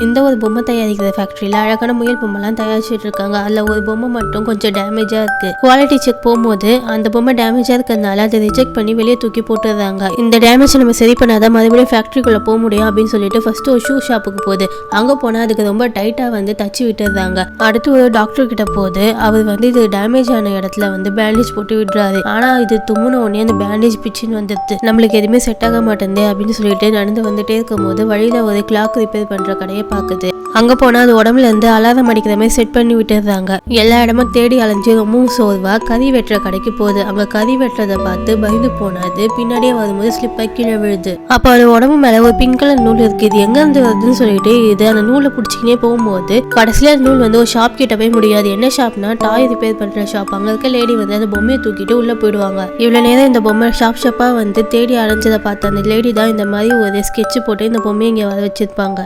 இந்த ஒரு பொம்மை தயாரிக்கிற ஃபேக்டரியில அழகான முயல் பொம்மைலாம் தயாரிச்சுட்டு இருக்காங்க. அதுல ஒரு பொம்மை மட்டும் கொஞ்சம் டேமேஜா இருக்கு. குவாலிட்டி செக் போகும்போது அந்த பொம்மை டேமேஜா இருக்கிறதுனால அதை ரிஜெக்ட் பண்ணி வெளியே தூக்கி போட்டுறாங்க. இந்த டேமேஜ் நம்ம சரி பண்ணாதான் மறுபடியும் ஃபேக்டரிக்குள்ள போக முடியும் அப்படின்னு சொல்லிட்டு ஃபர்ஸ்ட் ஒரு ஷூ ஷாப்புக்கு போகுது. அங்க போனா அதுக்கு ரொம்ப டைட்டா தச்சு விட்டுறாங்க. அடுத்து ஒரு டாக்டர் கிட்ட போகுது. அவர் இது டேமேஜ் ஆன இடத்துல பேண்டேஜ் போட்டு விடுறாரு. ஆனா இது தும்முன உடனே அந்த பேண்டேஜ் பிச்சுன்னு வந்துடுது. நம்மளுக்கு எதுவுமே செட் ஆக மாட்டேங்குது அப்படின்னு சொல்லிட்டு நடந்து வந்துட்டே இருக்கும் போது வழியில ஒரு கிளாக் ரிப்பேர் பண்ற கடையை பாக்குது. அங்க போனா அது உடம்புல இருந்து அலாரம் அடிக்கிற மாதிரி செட் பண்ணி விட்டுறாங்க. எல்லா இடமும் தேடி அலைஞ்சு ரொம்பவும் சோர்வா கறி வெட்டுற கடைக்கு போகுது. அங்க கறி வெட்டுறதை பார்த்து பயந்து போனது பின்னாடியே வரும்போது ஸ்லிப் ஆகி கீழே விழுது. அப்ப அது உடம்பு மேல ஒரு பிங்க் கலர் நூல் இருக்கு. இது எங்க இருந்து வருதுன்னு சொல்லிட்டு இது அந்த நூலை பிடிச்சிக்கினே போகும்போது கடைசியில அந்த நூல் ஒரு ஷாப் கிட்ட போய் முடியாது. என்ன ஷாப்னா டாய் ரிப்பேர் பண்ற ஷாப். அங்க இருக்க லேடி அந்த பொம்மையை தூக்கிட்டு உள்ள போயிடுவாங்க. இவ்வளவு நேரம் இந்த பொம்மை ஷாப்பா தேடி அலைஞ்சதை பார்த்த அந்த லேடி தான் இந்த மாதிரி ஒரு ஸ்கெட்ச் போட்டு இந்த பொம்மையை இங்க வர வச்சிருப்பாங்க.